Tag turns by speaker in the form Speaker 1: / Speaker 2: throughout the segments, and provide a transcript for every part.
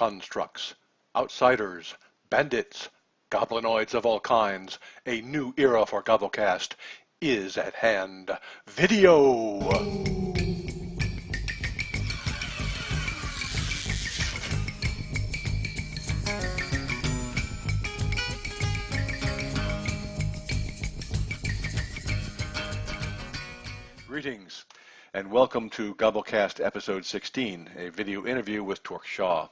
Speaker 1: constructs, outsiders, bandits, goblinoids of all kinds. A new era for Gobbocast is at hand. Video! Greetings, and welcome to Gobblecast episode 16, a video interview with Tork Shaw.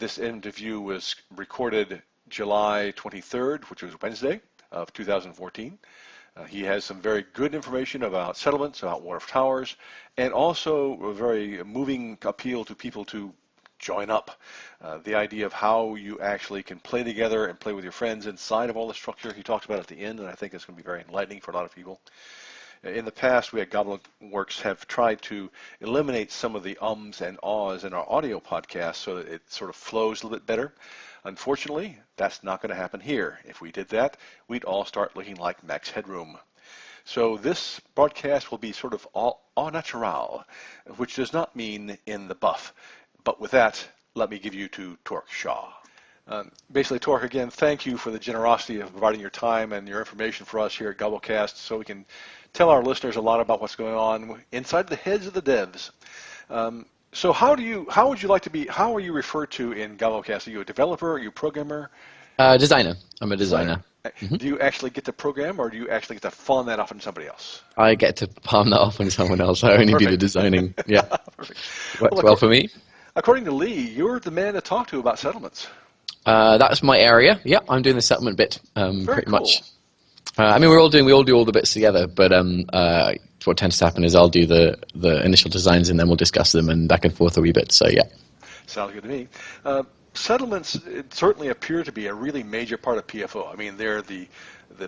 Speaker 1: This interview was recorded July 23rd, which was Wednesday of 2014. He has some very good information about settlements, about War of Towers, and also a very moving appeal to people to join up. The idea of how you actually can play together and play with your friends inside of all the structure he talked about at the end, and I think it's going to be very enlightening for a lot of people. In the past, we at Goblinworks have tried to eliminate some of the ums and ahs in our audio podcast so that it sort of flows a little bit better. Unfortunately, that's not going to happen here. If we did that, we'd all start looking like Max Headroom. So this broadcast will be sort of au naturel, which does not mean in the buff. But with that, let me give you to Tork Shaw. Basically, Tork, again, thank you for the generosity of providing your time and your information for us here at Gobblecast so we can tell our listeners a lot about what's going on inside the heads of the devs. So how are you referred to in Gobblecast? Are you a developer? Are you a programmer?
Speaker 2: Designer. I'm a designer.
Speaker 1: Mm-hmm. Do you actually get to program, or do you actually get to fawn that off on somebody else?
Speaker 2: I get to palm that off on someone else. I only do the designing. Yeah.
Speaker 1: Perfect.
Speaker 2: Works well for me.
Speaker 1: According to Lee, you're the man to talk to about settlements.
Speaker 2: That's my area. Yeah, I'm doing the settlement bit pretty
Speaker 1: cool.
Speaker 2: much. I mean, we all do all the bits together, but what tends to happen is I'll do the initial designs and then we'll discuss them and back and forth a wee bit. So yeah.
Speaker 1: Sounds good to me. Settlements certainly appear to be a really major part of PFO. I mean, they're the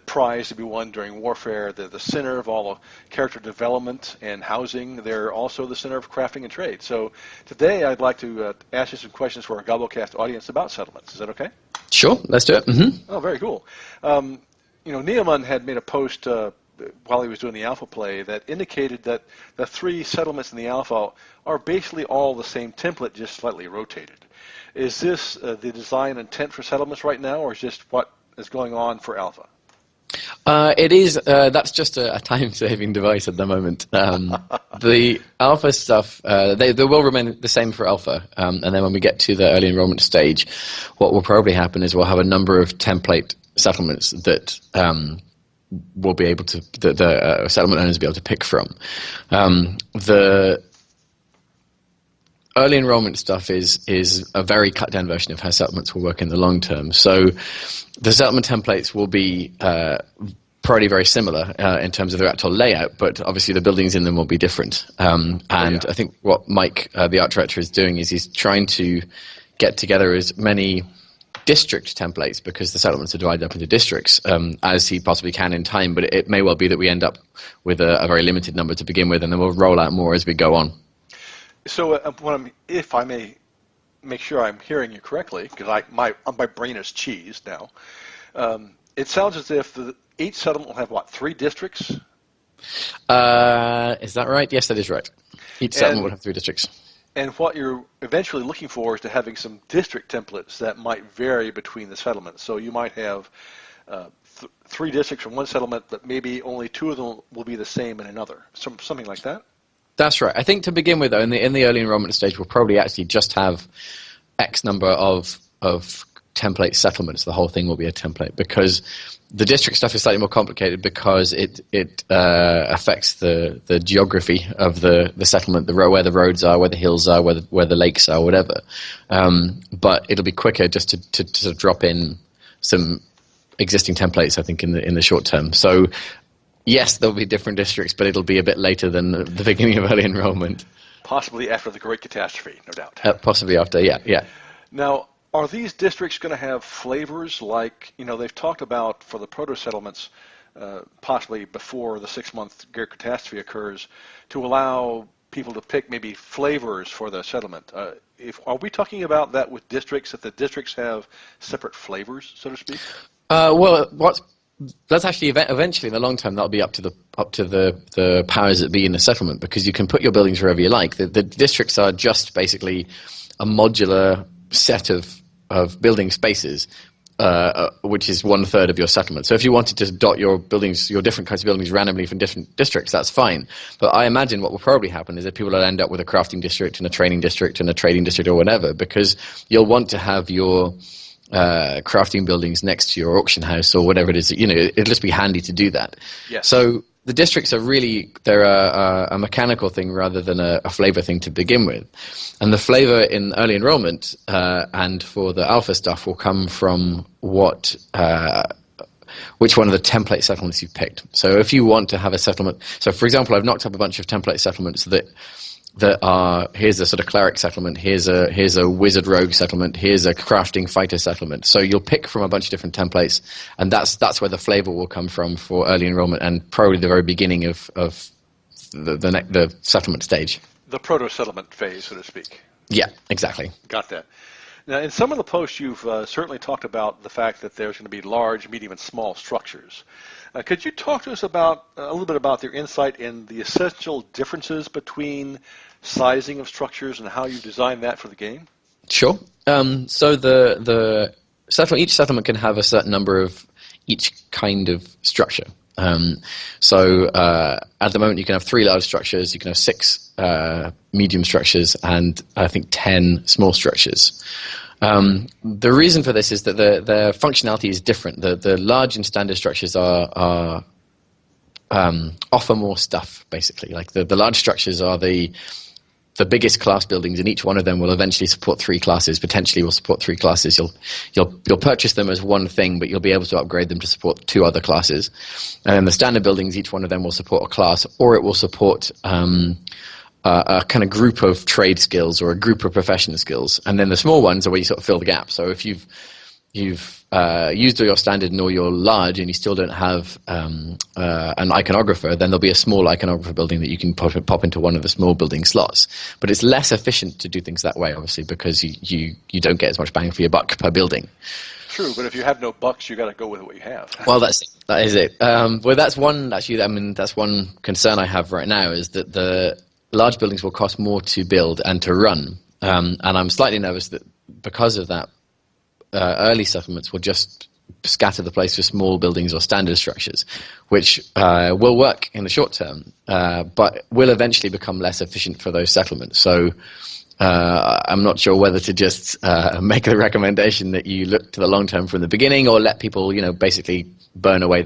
Speaker 1: prize to be won during warfare. They're the center of all the character development and housing. They're also the center of crafting and trade. So today I'd like to ask you some questions for our Gobblecast audience about settlements. Is that okay?
Speaker 2: Sure, let's do it. Mm-hmm.
Speaker 1: Oh, very cool. Neoman had made a post while he was doing the alpha play that indicated that the three settlements in the alpha are basically all the same template, just slightly rotated. Is this the design intent for settlements right now, or is just what is going on for alpha?
Speaker 2: It is. That's just a time-saving device at the moment. The alpha stuff, they will remain the same for alpha, and then when we get to the early enrollment stage, what will probably happen is we'll have a number of template settlements that will be able to the settlement owners will be able to pick from. The early enrollment stuff is a very cut-down version of how settlements will work in the long term. So the settlement templates will be probably very similar in terms of their actual layout, but obviously the buildings in them will be different. I think what Mike, the art director, is doing is he's trying to get together as many district templates, because the settlements are divided up into districts, as he possibly can in time, but it may well be that we end up with a very limited number to begin with, and then we'll roll out more as we go on. So
Speaker 1: if I may make sure I'm hearing you correctly, because my brain is cheese now, it sounds as if each settlement will have, 3 districts?
Speaker 2: Is that right? Yes, that is right. Each settlement will have 3 districts.
Speaker 1: And what you're eventually looking for is to having some district templates that might vary between the settlements. So you might have 3 districts from one settlement, but maybe only 2 of them will be the same in another. Something like that?
Speaker 2: That's right. I think to begin with, though, in the early enrollment stage, we'll probably actually just have X number of template settlements. The whole thing will be a template, because the district stuff is slightly more complicated because it affects the geography of the settlement, where the roads are, where the hills are, where the lakes are, whatever. But it'll be quicker just to sort of drop in some existing templates, I think, in the short term. So yes, there'll be different districts, but it'll be a bit later than the beginning of early enrollment.
Speaker 1: Possibly after the Great Catastrophe, no doubt.
Speaker 2: Possibly after, yeah.
Speaker 1: Now, are these districts going to have flavors like, they've talked about for the proto-settlements, possibly before the 6-month Great Catastrophe occurs, to allow people to pick maybe flavors for the settlement. Are we talking about that with districts, that the districts have separate flavors, so to speak?
Speaker 2: That's actually eventually in the long term that'll be up to the powers that be in the settlement, because you can put your buildings wherever you like. The districts are just basically a modular set of building spaces, which is 1/3 of your settlement. So if you wanted to dot your buildings, your different kinds of buildings randomly from different districts, that's fine. But I imagine what will probably happen is that people will end up with a crafting district and a training district and a trading district or whatever, because you'll want to have your crafting buildings next to your auction house or whatever it is. It'll just be handy to do that.
Speaker 1: Yes.
Speaker 2: So the districts are really, they're a mechanical thing rather than a flavor thing to begin with. And the flavor in early enrollment and for the alpha stuff will come from which one of the template settlements you've picked. So if you want to have a settlement, so for example, I've knocked up a bunch of template settlements that are, here's a sort of cleric settlement, here's a wizard rogue settlement, here's a crafting fighter settlement. So you'll pick from a bunch of different templates, and that's where the flavor will come from for early enrollment and probably the very beginning of the settlement stage.
Speaker 1: The proto-settlement phase, so to speak.
Speaker 2: Yeah, exactly.
Speaker 1: Got that. Now, in some of the posts, you've certainly talked about the fact that there's going to be large, medium, and small structures. Could you talk to us about a little bit about your insight in the essential differences between sizing of structures and how you design that for the game?
Speaker 2: Sure. So each settlement can have a certain number of each kind of structure. So at the moment you can have 3 large structures, you can have 6 medium structures, and I think 10 small structures. The reason for this is that their functionality is different. The large and standard structures are offer more stuff, basically. Like the large structures are the biggest class buildings, and each one of them will eventually support 3 classes, potentially will support 3 classes. You'll purchase them as one thing, but you'll be able to upgrade them to support 2 other classes. And then the standard buildings, each one of them will support a class, or it will support a kind of group of trade skills or a group of professional skills. And then the small ones are where you sort of fill the gap. So if you've used all your standard and all your large, and you still don't have an iconographer, then there'll be a small iconographer building that you can pop into one of the small building slots. But it's less efficient to do things that way, obviously, because you don't get as much bang for your buck per building.
Speaker 1: True, but if you have no bucks, you got to go with what you have.
Speaker 2: Well, that is it. Well, that's one that's one concern I have right now, is that the large buildings will cost more to build and to run, and I'm slightly nervous that because of that, early settlements will just scatter the place for small buildings or standard structures, which will work in the short term, but will eventually become less efficient for those settlements. So I'm not sure whether to just make the recommendation that you look to the long term from the beginning, or let people, basically burn away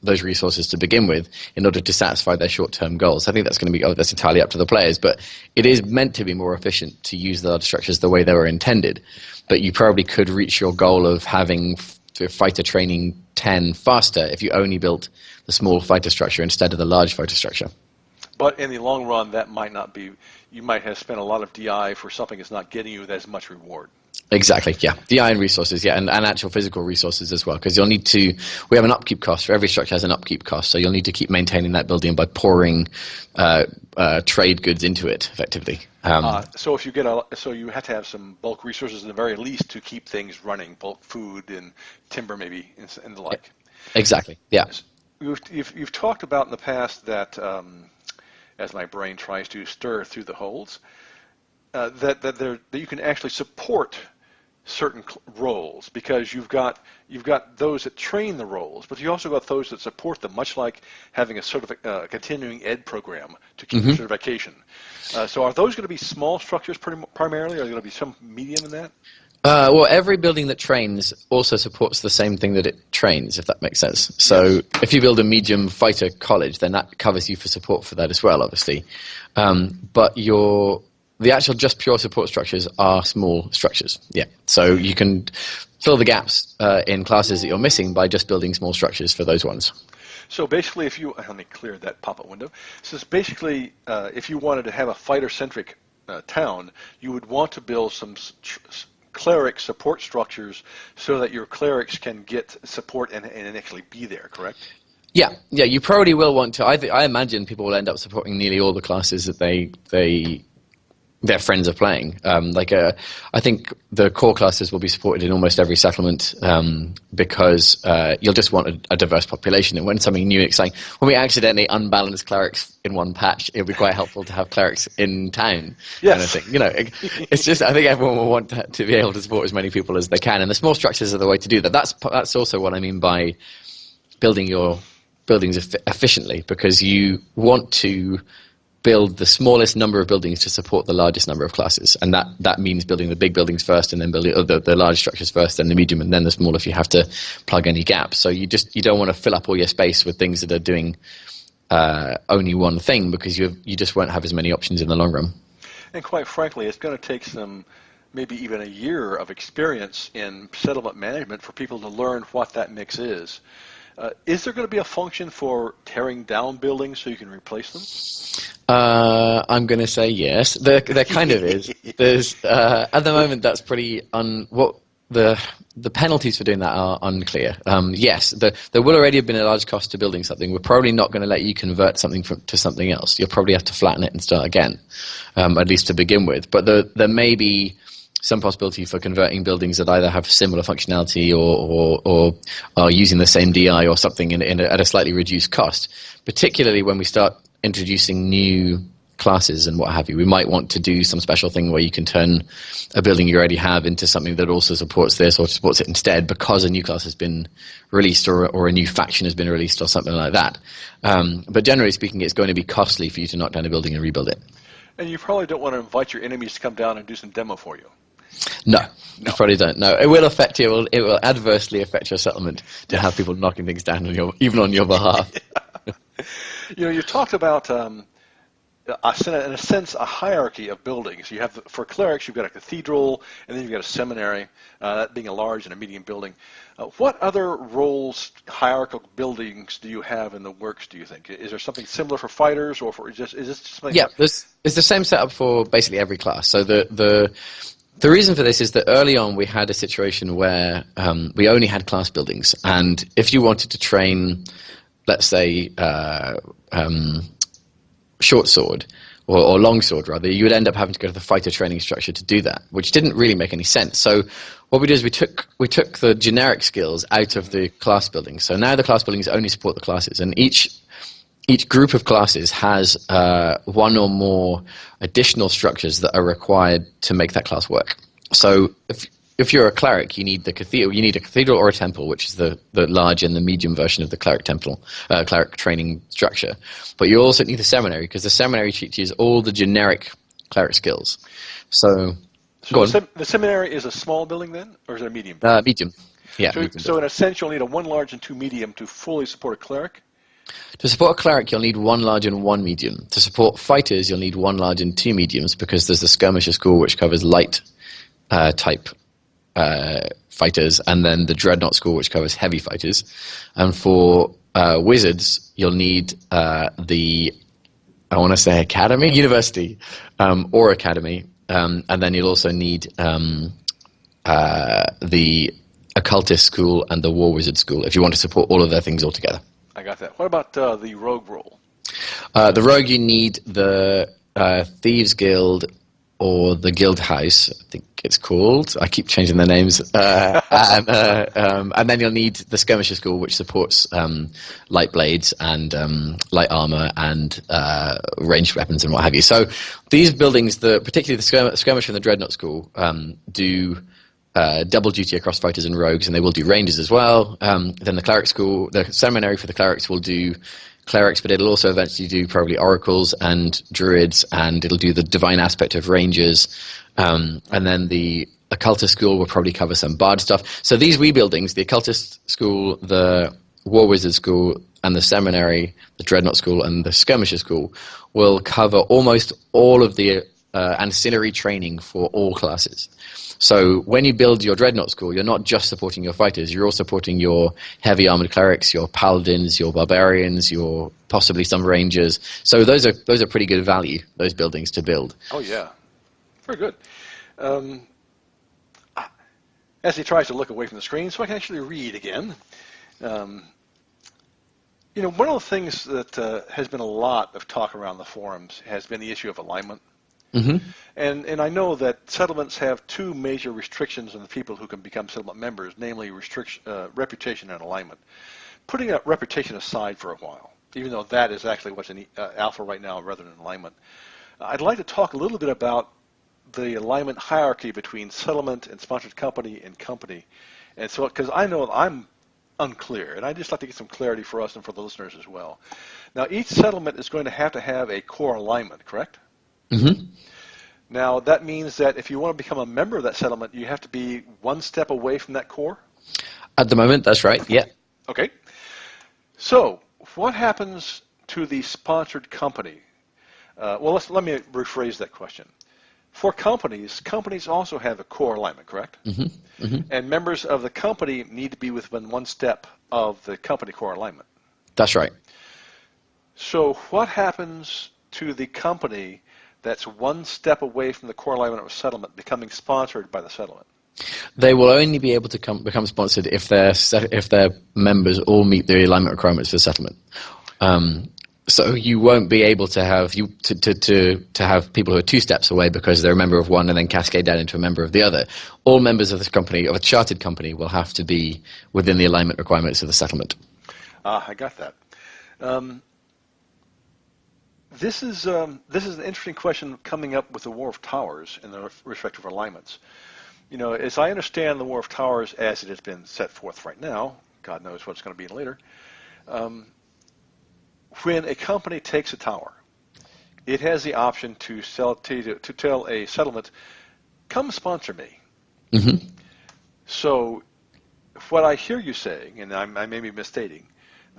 Speaker 2: those resources to begin with in order to satisfy their short-term goals. I think that's going to be that's entirely up to the players, but it is meant to be more efficient to use the large structures the way they were intended. But you probably could reach your goal of having fighter training 10 faster if you only built the small fighter structure instead of the large fighter structure.
Speaker 1: But in the long run, that might not be. You might have spent a lot of DI for something that's not getting you as much reward.
Speaker 2: Exactly, yeah. DI and resources, yeah, and actual physical resources as well, because you'll need to. We have an upkeep cost for every structure has an upkeep cost, so you'll need to keep maintaining that building by pouring trade goods into it, effectively.
Speaker 1: So if you so you have to have some bulk resources at the very least to keep things running, bulk food and timber maybe and the like.
Speaker 2: Exactly, yeah.
Speaker 1: You've talked about in the past that. As my brain tries to stir through the holes, that you can actually support certain roles, because you've got those that train the roles, but you also got those that support them, much like having a sort of continuing ed program to keep your certification. So are those going to be small structures primarily, or are there going to be some medium in that?
Speaker 2: Well, every building that trains also supports the same thing that it trains, if that makes sense. So if you build a medium fighter college, then that covers you for support for that as well, obviously. But the actual just pure support structures are small structures, yeah. So you can fill the gaps in classes that you're missing by just building small structures for those ones. So
Speaker 1: basically, let me clear that pop-up window. So basically, if you wanted to have a fighter-centric town, you would want to build some cleric support structures so that your clerics can get support and actually be there, correct?
Speaker 2: Yeah, you probably will want to. I imagine people will end up supporting nearly all the classes that they their friends are playing. I think the core classes will be supported in almost every settlement because you'll just want a diverse population. And when something new and exciting, when we accidentally unbalance clerics in one patch, it would be quite helpful to have clerics in town.
Speaker 1: Yes.
Speaker 2: Kind of thing. You know, it's just, I think everyone will want to be able to support as many people as they can. And the small structures are the way to do that. That's also what I mean by building your buildings efficiently, because you want to build the smallest number of buildings to support the largest number of classes, and that means building the big buildings first, and then building the large structures first, then the medium, and then the small if you have to plug any gaps. So you don't want to fill up all your space with things that are doing only one thing, because you just won't have as many options in the long run.
Speaker 1: And quite frankly, it's going to take maybe even a year of experience in settlement management for people to learn what that mix is. Is there going to be a function for tearing down buildings so you can replace them?
Speaker 2: I'm going to say yes. There kind of is. There's at the moment that's pretty the penalties for doing that are unclear. Yes, there will already have been a large cost to building something. We're probably not going to let you convert something to something else. You'll probably have to flatten it and start again, at least to begin with. But there may be some possibility for converting buildings that either have similar functionality or are using the same DI or something at a slightly reduced cost, particularly when we start introducing new classes and what have you. We might want to do some special thing where you can turn a building you already have into something that also supports this or supports it instead because a new class has been released or a new faction has been released or something like that. But generally speaking, it's going to be costly for you to knock down a building and rebuild it.
Speaker 1: And you probably don't want to invite your enemies to come down and do some demo for you.
Speaker 2: No, you probably don't. No, it will affect you. It will adversely affect your settlement to have people knocking things down even on your behalf.
Speaker 1: Yeah. You talked about, in a sense, a hierarchy of buildings. You have for clerics, you've got a cathedral, and then you've got a seminary, that being a large and a medium building. What other roles, hierarchical buildings, do you have in the works? Do you think is there something similar for fighters, or is this just something?
Speaker 2: Yeah, it's the same setup for basically every class. So the reason for this is that early on we had a situation where we only had class buildings, and if you wanted to train, let's say, short sword or long sword rather, you would end up having to go to the fighter training structure to do that, which didn't really make any sense. So what we did is we took the generic skills out of the class buildings. So now the class buildings only support the classes, and each group of classes has one or more additional structures that are required to make that class work. So if you're a cleric, you need a cathedral or a temple, which is the large and the medium version of the cleric training structure. But you also need the seminary, because the seminary teaches all the generic cleric skills. So
Speaker 1: the seminary is a small building then, or is it a medium?
Speaker 2: Medium. Yeah.
Speaker 1: So in a sense, you'll need a 1 large and 2 medium to fully support a cleric?
Speaker 2: To support a cleric, you'll need 1 large and 1 medium. To support fighters, you'll need 1 large and 2 mediums, because there's the skirmisher school, which covers light type fighters, and then the dreadnought school, which covers heavy fighters. And for wizards, you'll need university, or academy, and then you'll also need the occultist school and the war wizard school if you want to support all of their things all together.
Speaker 1: I got that. What about the rogue role?
Speaker 2: The rogue, you need the Thieves Guild or the Guild House, I think it's called. I keep changing the names. And then you'll need the Skirmisher School, which supports light blades and light armor and ranged weapons and what have you. So these buildings, particularly the Skirmisher and the Dreadnought School, do double duty across fighters and rogues, and they will do rangers as well. Then the Cleric School, the seminary for the clerics will do clerics, but it'll also eventually do probably oracles and druids, and it'll do the divine aspect of rangers. And then the occultist school will probably cover some bard stuff. So these wee buildings, the occultist school, the war wizard school, and the seminary, the dreadnought school, and the skirmisher school will cover almost all of the ancillary training for all classes. So when you build your dreadnought school, you're not just supporting your fighters, you're also supporting your heavy armored clerics, your paladins, your barbarians, your possibly some rangers. So those are pretty good value, those buildings to build.
Speaker 1: Oh yeah, very good. As he tries to look away from the screen so I can actually read again. One of the things that has been a lot of talk around the forums has been the issue of alignment.
Speaker 2: Hmm.
Speaker 1: And I know that settlements have two major restrictions on the people who can become settlement members, namely reputation and alignment. Putting that reputation aside for a while, even though that is actually what's in alpha right now rather than alignment, I'd like to talk a little bit about the alignment hierarchy between settlement and sponsored company and company. And so, because I know I'm unclear, and I'd just like to get some clarity for us and for the listeners as well. Now, each settlement is going to have a core alignment, correct?
Speaker 2: Hmm.
Speaker 1: Now, that means that if you want to become a member of that settlement, you have to be one step away from that core?
Speaker 2: At the moment, that's right. Yeah.
Speaker 1: Okay. So, what happens to the sponsored company? Let me rephrase that question. For companies also have a core alignment, correct?
Speaker 2: Mm-hmm. Mm-hmm.
Speaker 1: And members of the company need to be within one step of the company core alignment.
Speaker 2: That's right.
Speaker 1: So what happens to the company that's one step away from the core alignment of a settlement becoming sponsored by the settlement?
Speaker 2: They will only be able to become sponsored if their members all meet the alignment requirements for settlement. So you won't be able to have have people who are two steps away because they're a member of one and then cascade down into a member of the other. All members of this company, of a chartered company, will have to be within the alignment requirements of the settlement.
Speaker 1: I got that. This is an interesting question coming up with the War of Towers and the respective alignments. You know, as I understand the War of Towers as it has been set forth right now, God knows what it's going to be later. When a company takes a tower, it has the option to tell a settlement, come sponsor me.
Speaker 2: Mm-hmm.
Speaker 1: So what I hear you saying, and I may be misstating,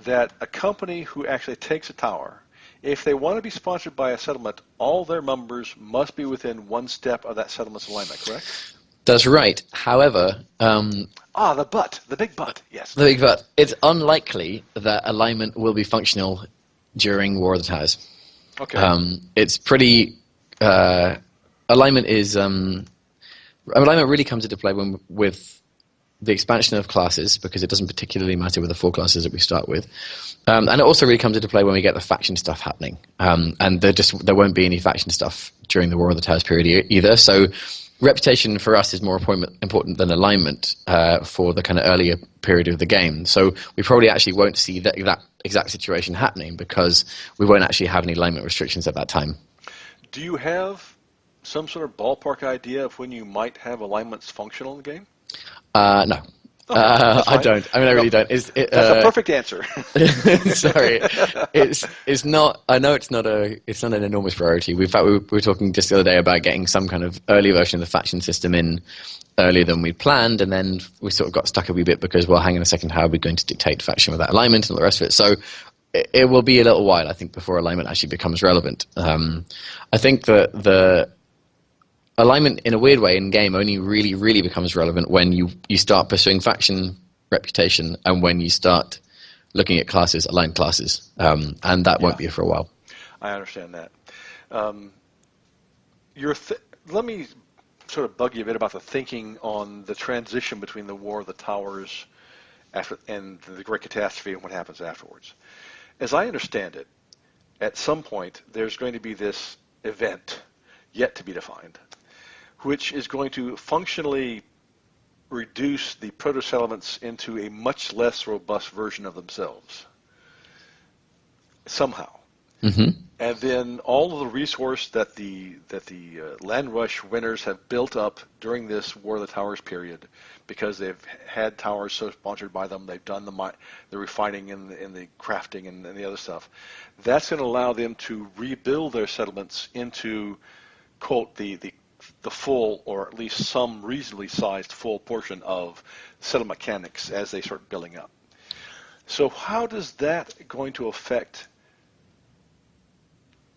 Speaker 1: that a company who actually takes a tower, if they want to be sponsored by a settlement, all their members must be within one step of that settlement's alignment, correct?
Speaker 2: That's right. However,
Speaker 1: the big but, yes.
Speaker 2: the big but, it's unlikely that alignment will be functional during War of the Towers.
Speaker 1: Okay.
Speaker 2: It's pretty. Alignment really comes into play with the expansion of classes, because it doesn't particularly matter with the 4 classes that we start with, and it also really comes into play when we get the faction stuff happening. And there won't be any faction stuff during the War of the Towers period either. So reputation for us is more important than alignment for the kind of earlier period of the game. So we probably actually won't see that exact situation happening because we won't actually have any alignment restrictions at that time. Do
Speaker 1: you have some sort of ballpark idea of when you might have alignments functional in the game?
Speaker 2: No.
Speaker 1: Okay,
Speaker 2: I don't. I mean, I really don't.
Speaker 1: That's a perfect answer.
Speaker 2: Sorry, it's not. I know it's not an enormous priority. In fact, we were talking just the other day about getting some kind of early version of the faction system in earlier than we planned, and then we sort of got stuck a wee bit because, well, hang on a second, how are we going to dictate faction without alignment and all the rest of it? So it will be a little while, I think, before alignment actually becomes relevant. I think that the alignment, in a weird way, in game only really, really becomes relevant when you start pursuing faction reputation and when you start looking at classes, aligned classes, and that won't be for a while.
Speaker 1: I understand that. Let me sort of bug you a bit about the thinking on the transition between the War of the Towers and the Great Catastrophe and what happens afterwards. As I understand it, at some point there's going to be this event yet to be defined, which is going to functionally reduce the proto-settlements into a much less robust version of themselves, somehow.
Speaker 2: Mm-hmm.
Speaker 1: And then all of the resource that the Land Rush winners have built up during this War of the Towers period, because they've had towers so sponsored by them, they've done the refining and the crafting and the other stuff. That's going to allow them to rebuild their settlements into, quote, the full, or at least some reasonably sized full portion of settlement mechanics as they start building up. So how does that going to affect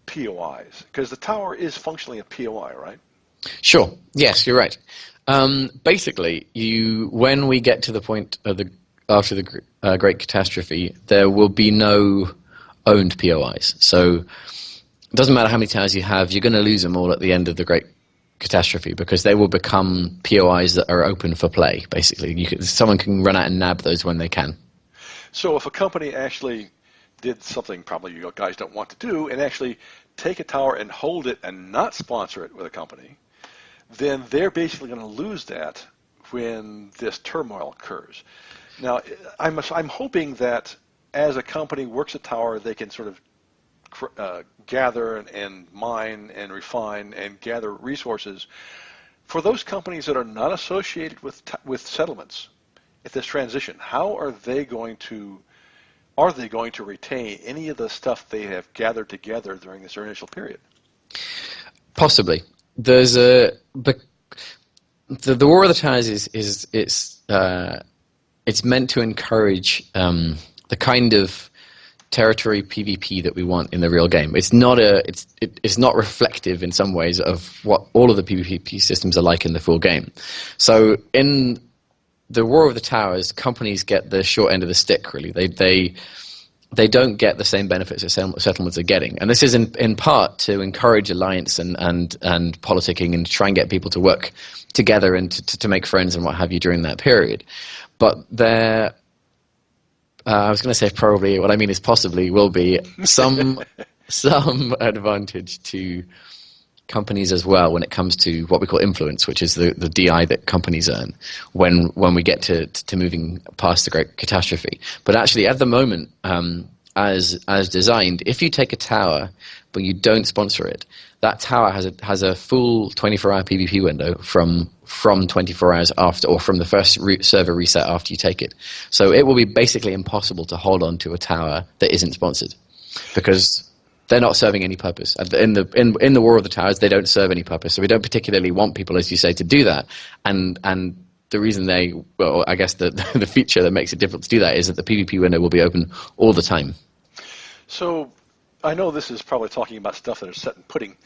Speaker 1: POIs? Because the tower is functionally a POI, right?
Speaker 2: Sure. Yes, you're right. Basically, when we get to the point of after the Great Catastrophe, there will be no owned POIs. So it doesn't matter how many towers you have, you're going to lose them all at the end of the Great Catastrophe, because they will become POIs that are open for play, basically. Someone can run out and nab those when they can. So
Speaker 1: if a company actually did something probably you guys don't want to do and actually take a tower and hold it and not sponsor it with a company, then they're basically going to lose that when this turmoil occurs. Now, I'm hoping that as a company works a tower, they can sort of gather and mine and refine and gather resources for those companies that are not associated with settlements at this transition. How are they going to retain any of the stuff they have gathered together during this initial period?
Speaker 2: Possibly. There's the War of the Towers it's meant to encourage the kind of territory PvP that we want in the real game. It's not reflective in some ways of what all of the PvP systems are like in the full game. So in the War of the Towers, companies get the short end of the stick, really. They don't get the same benefits that settlements are getting. And this is in part to encourage alliance and politicking and try and get people to work together and to make friends and what have you during that period. But there, I was going to say probably, what I mean is possibly, will be some advantage to companies as well when it comes to what we call influence, which is the DI that companies earn when we get to moving past the Great Catastrophe. But actually, at the moment, as designed, if you take a tower but you don't sponsor it, that tower has a full 24-hour PvP window from 24 hours after, or from the first server reset after you take it. So it will be basically impossible to hold on to a tower that isn't sponsored, because they're not serving any purpose. In the War of the Towers, they don't serve any purpose. So we don't particularly want people, as you say, to do that. And the reason I guess the feature that makes it difficult to do that is that the PvP window will be open all the time. So
Speaker 1: I know this is probably talking about stuff that is set in pudding.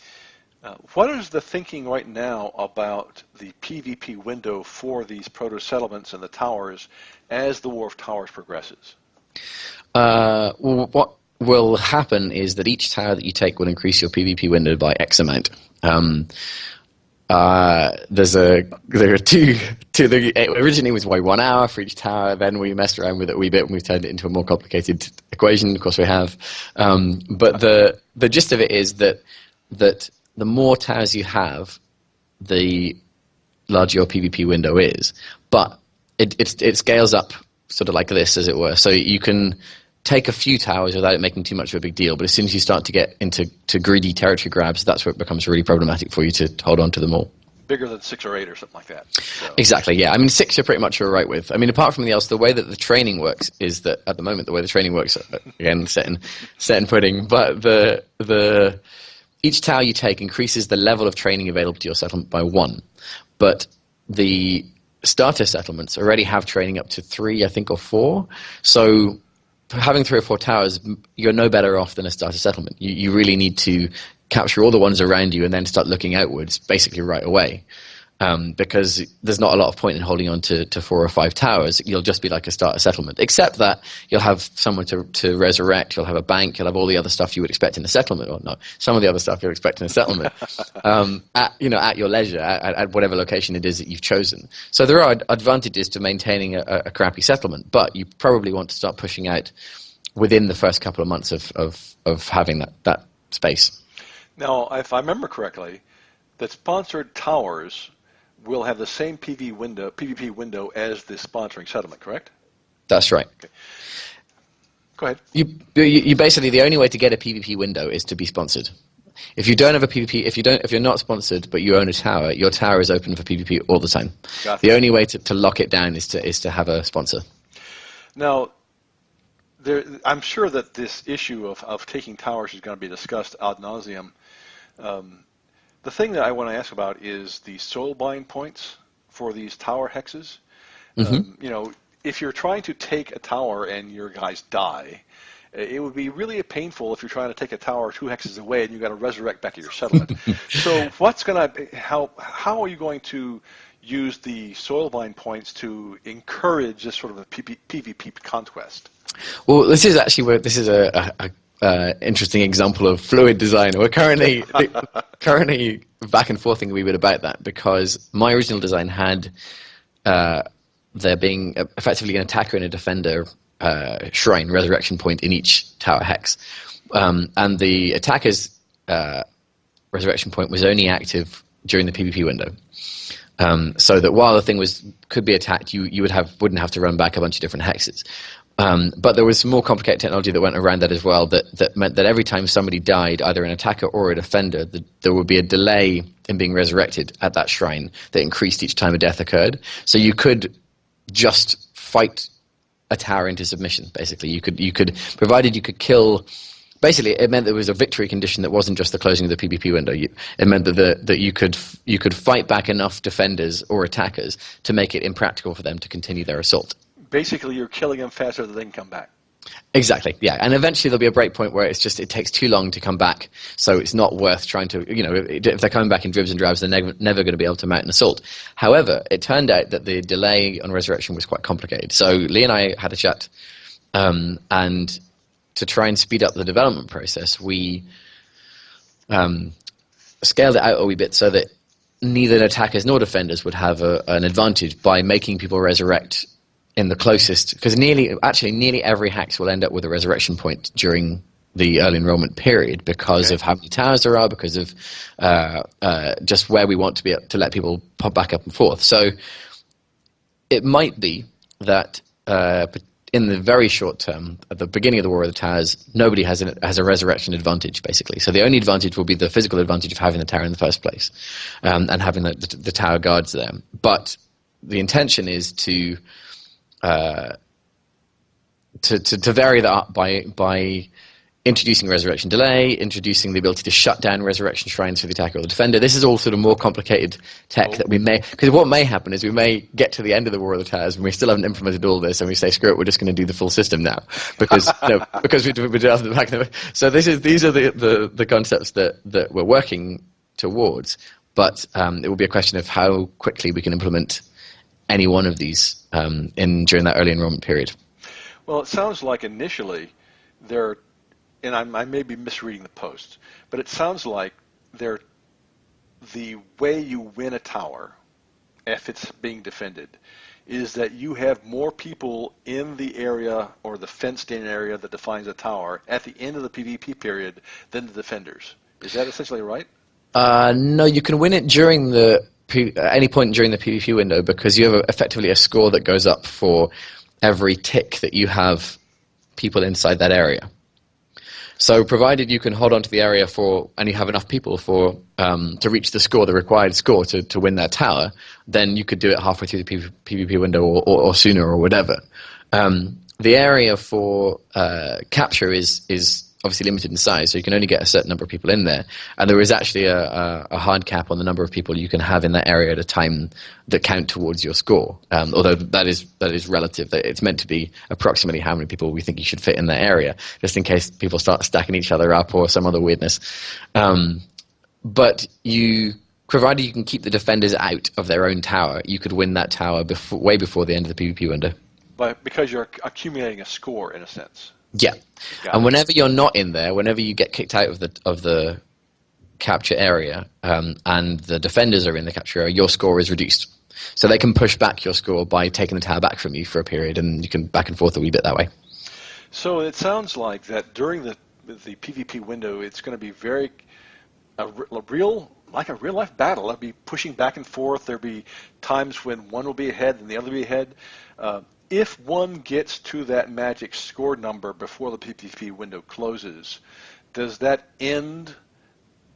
Speaker 1: What is the thinking right now about the PvP window for these proto-settlements and the towers as the War of Towers progresses?
Speaker 2: Well, what will happen is that each tower that you take will increase your PvP window by X amount. There are two. Originally it was 1 hour for each tower. Then we messed around with it a wee bit and we've turned it into a more complicated equation. Of course we have. But the gist of it is that the more towers you have, the larger your PvP window is. But it scales up sort of like this, as it were. So you can take a few towers without it making too much of a big deal, but as soon as you start to get into greedy territory grabs, that's where it becomes really problematic for you to hold on to them all.
Speaker 1: Bigger than 6 or 8 or something like that. So.
Speaker 2: Exactly, yeah. I mean, 6 you're pretty much all right with. I mean, apart from the else, the way that the training works is that, at the moment, the way the training works, again, set in pudding, but each tower you take increases the level of training available to your settlement by 1. But the starter settlements already have training up to 3, I think, or 4. So having 3 or 4 towers, you're no better off than a starter settlement. You really need to capture all the ones around you and then start looking outwards basically right away. Because there's not a lot of point in holding on to 4 or 5 towers. You'll just be like a starter settlement, except that you'll have someone to resurrect, you'll have a bank, you'll have all the other stuff you would expect in a settlement, or not, some of the other stuff you'll expect in a settlement, at your leisure, at whatever location it is that you've chosen. So there are advantages to maintaining a crappy settlement, but you probably want to start pushing out within the first couple of months of having that space.
Speaker 1: Now, if I remember correctly, that sponsored towers will have the same PvP window as the sponsoring settlement, correct?
Speaker 2: That's right.
Speaker 1: Okay. Go ahead.
Speaker 2: You basically, the only way to get a PvP window is to be sponsored. If you don't have a PvP, if you're not sponsored but you own a tower, your tower is open for PvP all the time. Got the only way to lock it down is to have a sponsor.
Speaker 1: Now, I'm sure that this issue of taking towers is going to be discussed ad nauseum. The thing that I want to ask about is the soul bind points for these tower hexes. Mm-hmm. If you're trying to take a tower and your guys die, it would be really painful if you're trying to take a tower 2 hexes away and you've got to resurrect back to your settlement. So how are you going to use the soil bind points to encourage this sort of a PvP conquest?
Speaker 2: Well, this is actually a interesting example of fluid design. We're currently back and forthing a wee bit about that, because my original design had there being effectively an attacker and a defender shrine, resurrection point in each tower hex. And the attackers resurrection point was only active during the PvP window. So that while the thing could be attacked, you wouldn't have to run back a bunch of different hexes. But there was some more complicated technology that went around that as well, that meant that every time somebody died, either an attacker or a defender, there would be a delay in being resurrected at that shrine that increased each time a death occurred. So you could just fight a tower into submission, basically. You could, provided you could kill. Basically, it meant there was a victory condition that wasn't just the closing of the PvP window. It meant that you could fight back enough defenders or attackers to make it impractical for them to continue their assault.
Speaker 1: Basically, you're killing them faster than they can come back.
Speaker 2: Exactly, yeah. And eventually there'll be a break point where it takes too long to come back, so it's not worth trying to, if they're coming back in dribs and drabs, they're never going to be able to mount an assault. However, it turned out that the delay on resurrection was quite complicated. So Lee and I had a chat, and to try and speed up the development process, we scaled it out a wee bit so that neither attackers nor defenders would have an advantage by making people resurrect in the closest, because nearly every hex will end up with a resurrection point during the early enrollment period because of how many towers there are, because of just where we want to be able to let people pop back up and forth. So it might be that in the very short term, at the beginning of the War of the Towers, nobody has a resurrection advantage, basically. So the only advantage will be the physical advantage of having the tower in the first place, and having the tower guards there. But the intention is to vary that up by introducing resurrection delay, introducing the ability to shut down resurrection shrines for the attacker or the defender. This is all sort of more complicated tech that we may, because what may happen is we may get to the end of the War of the Towers and we still haven't implemented all this, and we say, screw it, we're just going to do the full system now, because because we do after the back. So these are the concepts that we're working towards, but it will be a question of how quickly we can implement any one of these during that early enrollment period.
Speaker 1: Well, it sounds like initially they're, and I may be misreading the post, but it sounds like the way you win a tower, if it's being defended, is that you have more people in the area or the fenced-in area that defines a tower at the end of the PvP period than the defenders. Is that essentially right?
Speaker 2: No, you can win it during any point during the PvP window, because you have effectively a score that goes up for every tick that you have people inside that area. So provided you can hold on to the area and you have enough people to reach the required score to win that tower, then you could do it halfway through the PvP window or sooner or whatever. The area for capture is obviously limited in size, so you can only get a certain number of people in there. And there is actually a hard cap on the number of people you can have in that area at a time that count towards your score. Although that is relative. It's meant to be approximately how many people we think you should fit in that area, just in case people start stacking each other up or some other weirdness. But provided you can keep the defenders out of their own tower, you could win that tower way before the end of the PvP window.
Speaker 1: But because you're accumulating a score, in a sense.
Speaker 2: Yeah, and whenever you're not in there, whenever you get kicked out of the capture area, and the defenders are in the capture area, your score is reduced. So they can push back your score by taking the tower back from you for a period, and you can back and forth a wee bit that way.
Speaker 1: So it sounds like that during the PvP window, it's going to be a real life battle. There'll be pushing back and forth. There'll be times when one will be ahead and the other will be ahead. If one gets to that magic score number before the PvP window closes, does that end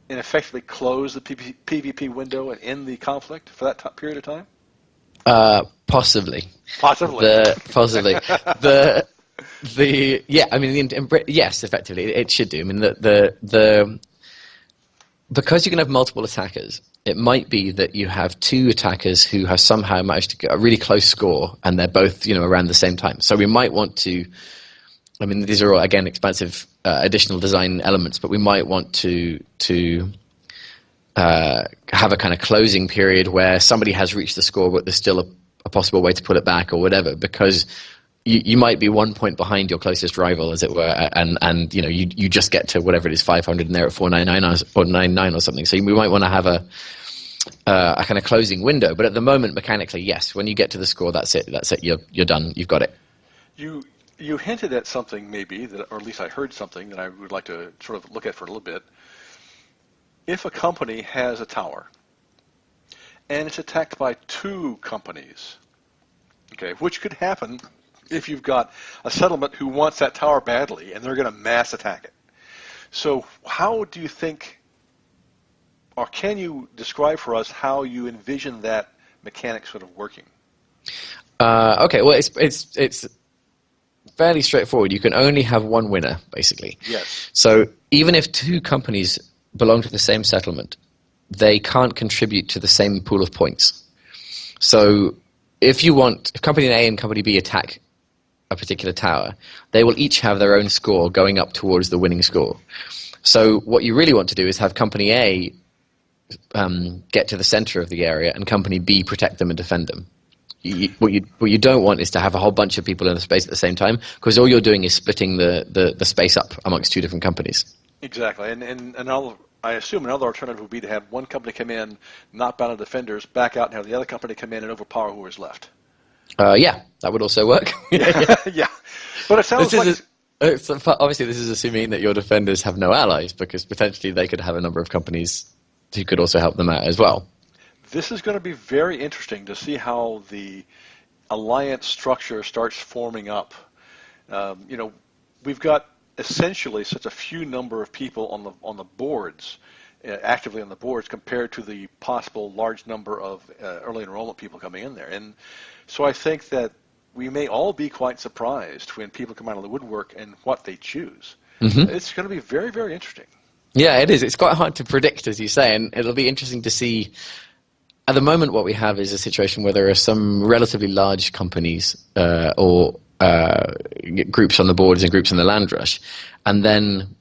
Speaker 1: and effectively close the PvP window and end the conflict for that period of time?
Speaker 2: Possibly.
Speaker 1: Possibly.
Speaker 2: Yeah, I mean, yes, effectively, it should do. I mean, because you can have multiple attackers, it might be that you have two attackers who have somehow managed to get a really close score, and they're both, around the same time. So we might want to, I mean, these are all, again, expensive additional design elements, but we might want to have a kind of closing period where somebody has reached the score, but there's still a possible way to pull it back or whatever, because you might be 1 point behind your closest rival, as it were, and you just get to whatever it is, 500, and they're at 499 or 99 or something. So we might want to have a kind of closing window. But at the moment, mechanically, yes, when you get to the score, that's it. You're done. You've got it.
Speaker 1: You hinted at something maybe, or at least I heard something that I would like to sort of look at for a little bit. if a company has a tower and it's attacked by two companies, okay, which could happen if you've got a settlement who wants that tower badly and they're going to mass attack it. So how do you think, or can you describe for us how you envision that mechanic sort of working?
Speaker 2: Okay, well, it's fairly straightforward. You can only have one winner, basically.
Speaker 1: Yes.
Speaker 2: So even if two companies belong to the same settlement, they can't contribute to the same pool of points. So if Company A and Company B attack a particular tower, they will each have their own score going up towards the winning score. So what you really want to do is have Company A get to the center of the area and Company B protect them and defend them. What you don't want is to have a whole bunch of people in the space at the same time, because all you're doing is splitting the space up amongst two different companies.
Speaker 1: Exactly, and I assume another alternative would be to have one company come in, knock down the defenders, back out, and have the other company come in and overpower who is left.
Speaker 2: Yeah, that would also work.
Speaker 1: Yeah, but it sounds
Speaker 2: obviously this is assuming that your defenders have no allies, because potentially they could have a number of companies who could also help them out as well.
Speaker 1: This is going to be very interesting to see how the alliance structure starts forming up. We've got essentially such a few number of people on the boards, actively on the boards, compared to the possible large number of early enrollment people coming in there. And so I think that we may all be quite surprised when people come out of the woodwork and what they choose. Mm-hmm. It's going to be very, very interesting.
Speaker 2: Yeah, it is. It's quite hard to predict, as you say, and it'll be interesting to see. At the moment, what we have is a situation where there are some relatively large companies or groups on the boards and groups in the land rush. And then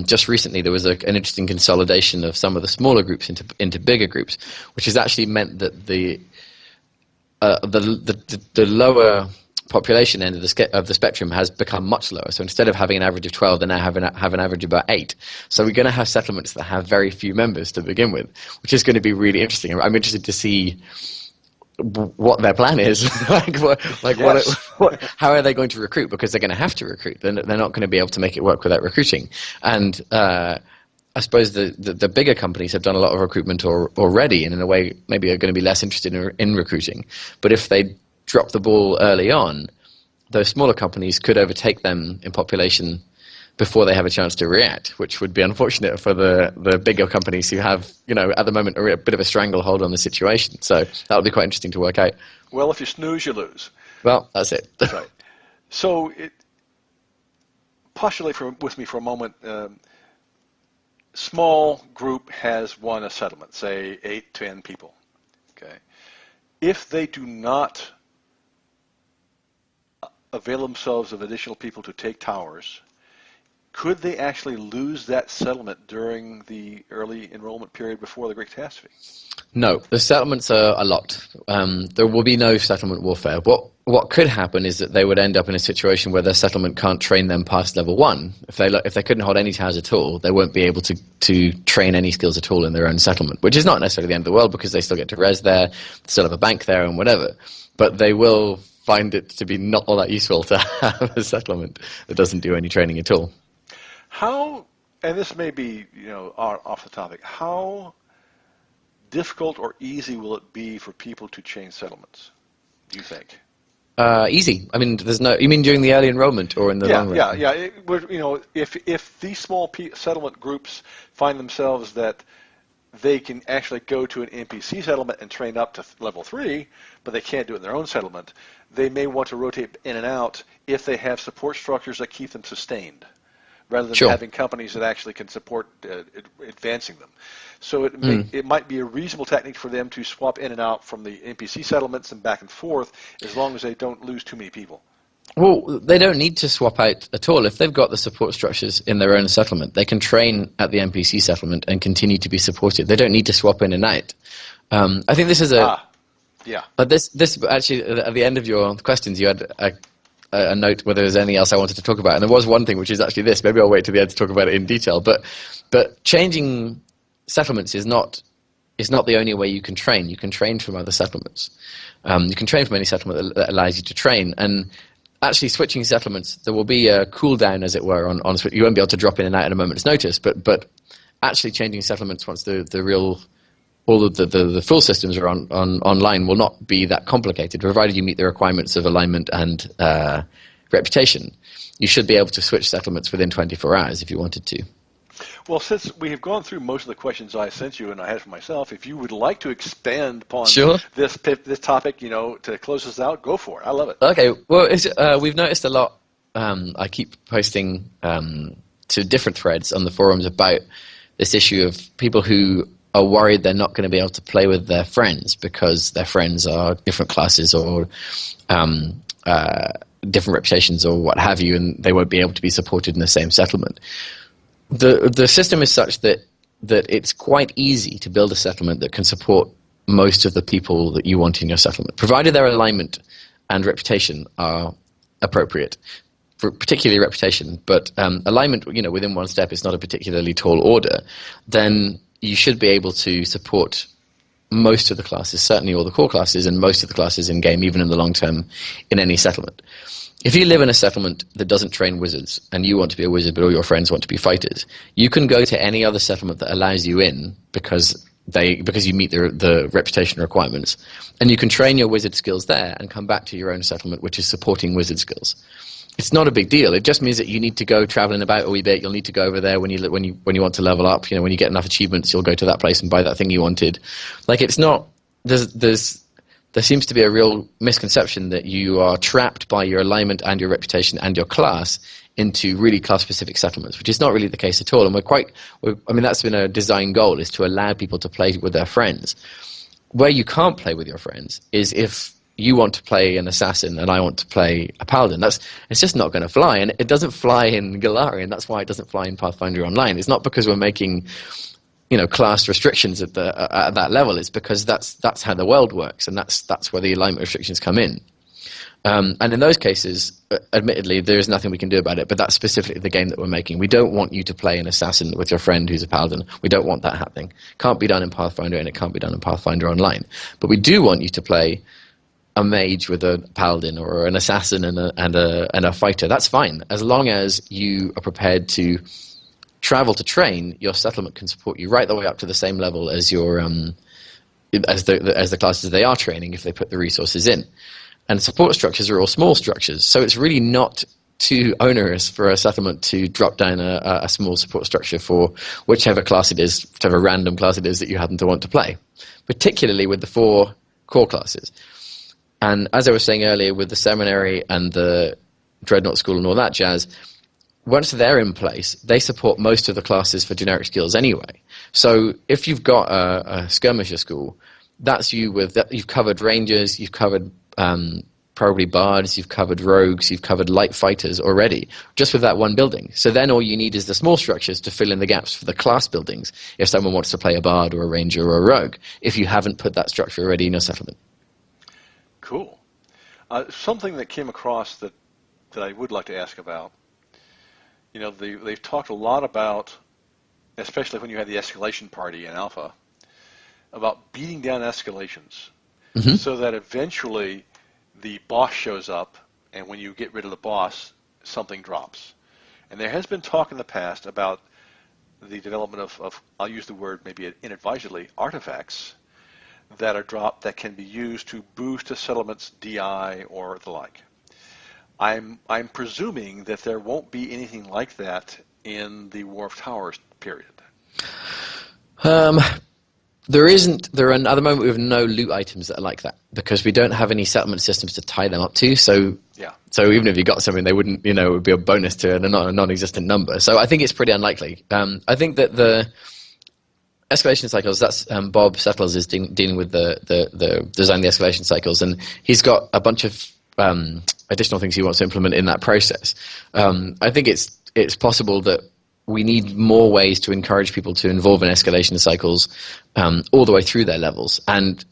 Speaker 2: just recently there was an interesting consolidation of some of the smaller groups into bigger groups, which has actually meant that the lower population end of the spectrum has become much lower. So instead of having an average of 12, they now have an average of about 8. So we're going to have settlements that have very few members to begin with, which is going to be really interesting. I'm interested to see what their plan is. How are they going to recruit? Because they're going to have to recruit. They're not going to be able to make it work without recruiting. And I suppose the bigger companies have done a lot of recruitment already, and in a way maybe are going to be less interested in recruiting. But if they drop the ball early on, those smaller companies could overtake them in population before they have a chance to react, which would be unfortunate for the bigger companies who have, at the moment, a bit of a stranglehold on the situation. So that would be quite interesting to work out.
Speaker 1: Well, if you snooze, you lose.
Speaker 2: Well, that's it.
Speaker 1: That's right. So postulate with me for a moment. Small group has won a settlement, say 8, 10 people. Okay. If they do not avail themselves of additional people to take towers, could they actually lose that settlement during the early enrollment period before the Great Catastrophe?
Speaker 2: No, the settlements are locked. There will be no settlement warfare. What could happen is that they would end up in a situation where their settlement can't train them past level 1. If they couldn't hold any towers at all, they won't be able to train any skills at all in their own settlement, which is not necessarily the end of the world, because they still get to res there, still have a bank there and whatever. But they will find it to be not all that useful to have a settlement that doesn't do any training at all.
Speaker 1: How, and this may be off the topic, how difficult or easy will it be for people to change settlements, do you think?
Speaker 2: Easy. I mean, you mean during the early enrollment or in the long run?
Speaker 1: Yeah. If these small settlement groups find themselves that they can actually go to an NPC settlement and train up to level 3, but they can't do it in their own settlement, they may want to rotate in and out if they have support structures that keep them sustained, rather than having companies that actually can support advancing them. So it might be a reasonable technique for them to swap in and out from the NPC settlements and back and forth, as long as they don't lose too many people.
Speaker 2: Well, they don't need to swap out at all. If they've got the support structures in their own settlement, they can train at the NPC settlement and continue to be supported. They don't need to swap in and out. I think this is But this actually, at the end of your questions, you had a note whether there's anything else I wanted to talk about, and there was one thing, which is actually this. Maybe I'll wait till the end to talk about it in detail. But changing settlements is not the only way you can train. You can train from other settlements. You can train from any settlement that allows you to train. And actually, switching settlements, there will be a cooldown, as it were, on you won't be able to drop in and out at a moment's notice. But actually changing settlements once all of the full systems are online will not be that complicated, provided you meet the requirements of alignment and reputation. You should be able to switch settlements within 24 hours if you wanted to.
Speaker 1: Well, since we have gone through most of the questions I sent you and I had for myself, if you would like to expand upon this topic, to close us out, go for it. I love it.
Speaker 2: Okay. Well, we've noticed a lot. I keep posting to different threads on the forums about this issue of people who are worried they're not going to be able to play with their friends because their friends are different classes or different reputations or what have you, and they won't be able to be supported in the same settlement. The system is such that it's quite easy to build a settlement that can support most of the people that you want in your settlement, provided their alignment and reputation are appropriate, particularly reputation. But alignment, within one step is not a particularly tall order. Then you should be able to support most of the classes, certainly all the core classes, and most of the classes in game, even in the long term, in any settlement. If you live in a settlement that doesn't train wizards, and you want to be a wizard, but all your friends want to be fighters, you can go to any other settlement that allows you in because you meet the reputation requirements, and you can train your wizard skills there and come back to your own settlement, which is supporting wizard skills. It's not a big deal. It just means that you need to go traveling about a wee bit. You'll need to go over there when you want to level up. When you get enough achievements, you'll go to that place and buy that thing you wanted. Like, it's not. There seems to be a real misconception that you are trapped by your alignment and your reputation and your class into really class-specific settlements, which is not really the case at all. And that's been a design goal, is to allow people to play with their friends. Where you can't play with your friends is if you want to play an assassin and I want to play a paladin. It's just not going to fly, and it doesn't fly in Golarion. That's why it doesn't fly in Pathfinder Online. It's not because we're making class restrictions at that level. It's because that's how the world works, and that's where the alignment restrictions come in. And in those cases, admittedly, there is nothing we can do about it, but that's specifically the game that we're making. We don't want you to play an assassin with your friend who's a paladin. We don't want that happening. Can't be done in Pathfinder, and it can't be done in Pathfinder Online. But we do want you to play a mage with a paladin, or an assassin and a fighter. That's fine, as long as you are prepared to travel to train. Your settlement can support you right the way up to the same level as your as the classes they are training, if they put the resources in. And support structures are all small structures, so it's really not too onerous for a settlement to drop down a small support structure for whichever class it is, whichever random class it is that you happen to want to play, particularly with the 4 core classes. And as I was saying earlier, with the seminary and the dreadnought school and all that jazz, once they're in place, they support most of the classes for generic skills anyway. So if you've got a skirmisher school, that's you've covered rangers, you've covered probably bards, you've covered rogues, you've covered light fighters already, just with that one building. So then all you need is the small structures to fill in the gaps for the class buildings, if someone wants to play a bard or a ranger or a rogue, if you haven't put that structure already in your settlement.
Speaker 1: Cool. Something that came across that I would like to ask about, they've talked a lot about, especially when you had the escalation party in Alpha, about beating down escalations, so that eventually the boss shows up, and when you get rid of the boss, something drops. And there has been talk in the past about the development of I'll use the word maybe inadvisedly, artifacts that are dropped that can be used to boost a settlement's DI or the like. I'm presuming that there won't be anything like that in the War of Towers period.
Speaker 2: There isn't. At the moment, we have no loot items that are like that because we don't have any settlement systems to tie them up to. So, So even if you got something, they wouldn't. It would be a bonus to a non-existent number. So I think it's pretty unlikely. I think that the escalation cycles, that's Bob Settles is dealing with the design of the escalation cycles, and he's got a bunch of additional things he wants to implement in that process. I think it's possible that we need more ways to encourage people to involve in escalation cycles all the way through their levels. And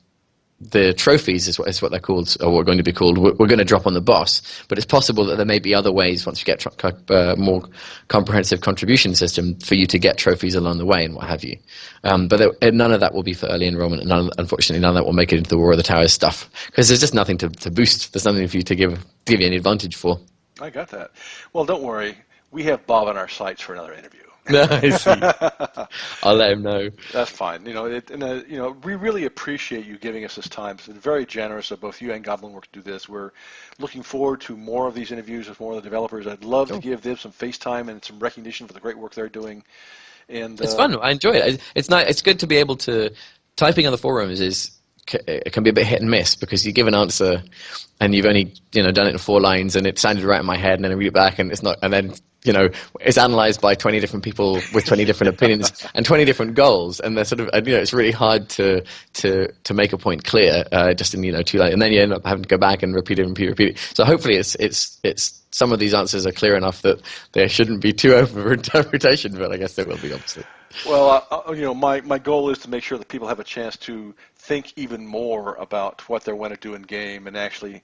Speaker 2: the trophies is what they're called, or what are going to be called. We're going to drop on the boss, but it's possible that there may be other ways once you get a more comprehensive contribution system for you to get trophies along the way and what have you. But none of that will be for early enrollment, and unfortunately none of that will make it into the War of the Towers stuff, because there's just nothing to boost. There's nothing for you to give you any advantage for.
Speaker 1: I got that. Well, don't worry. We have Bob on our sites for another interview.
Speaker 2: No, I see. I'll let him know.
Speaker 1: That's fine. We really appreciate you giving us this time. It's very generous of both you and Goblinworks to do this. We're looking forward to more of these interviews with more of the developers. I'd love to give them some FaceTime and some recognition for the great work they're doing. And
Speaker 2: it's fun. I enjoy it. It's nice. It's good to be able to. Typing on the forums it can be a bit hit and miss because you give an answer and you've only done it in 4 lines and it sounded right in my head, and then I read it back and it's not, and then it's analyzed by 20 different people with 20 different opinions and 20 different goals, and they're sort of it's really hard to make a point clear just in 2 lines, and then you end up having to go back and repeat it. So hopefully it's some of these answers are clear enough that there shouldn't be too over interpretation, but I guess there will be, obviously.
Speaker 1: Well, my goal is to make sure that people have a chance to think even more about what they want to do in game, and actually,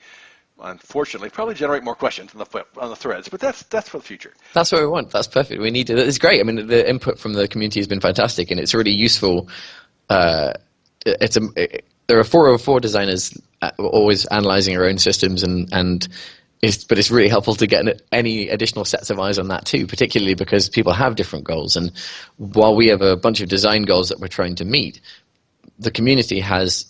Speaker 1: unfortunately, probably generate more questions on the threads. But that's for the future. That's
Speaker 2: what we want. That's perfect. We need to. It's great. I mean, the input from the community has been fantastic, and it's really useful. There are 404 designers always analyzing our own systems, but it's really helpful to get any additional sets of eyes on that too, particularly because people have different goals. And while we have a bunch of design goals that we're trying to meet, the community has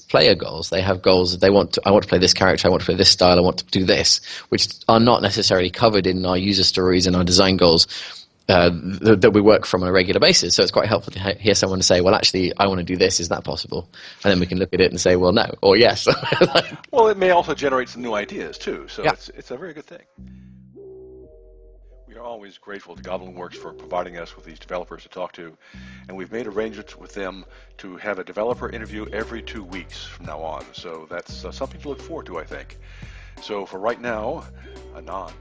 Speaker 2: player goals. They have goals that I want to play this character, I want to play this style, I want to do this, which are not necessarily covered in our user stories and our design goals that we work from on a regular basis. So it's quite helpful to hear someone say, well, actually, I want to do this. Is that possible? And then we can look at it and say, well, no, or yes.
Speaker 1: Well, it may also generate some new ideas, too. So it's a very good thing. We are always grateful to Goblinworks for providing us with these developers to talk to. And we've made arrangements with them to have a developer interview every 2 weeks from now on. So that's something to look forward to, I think. So for right now, Anon.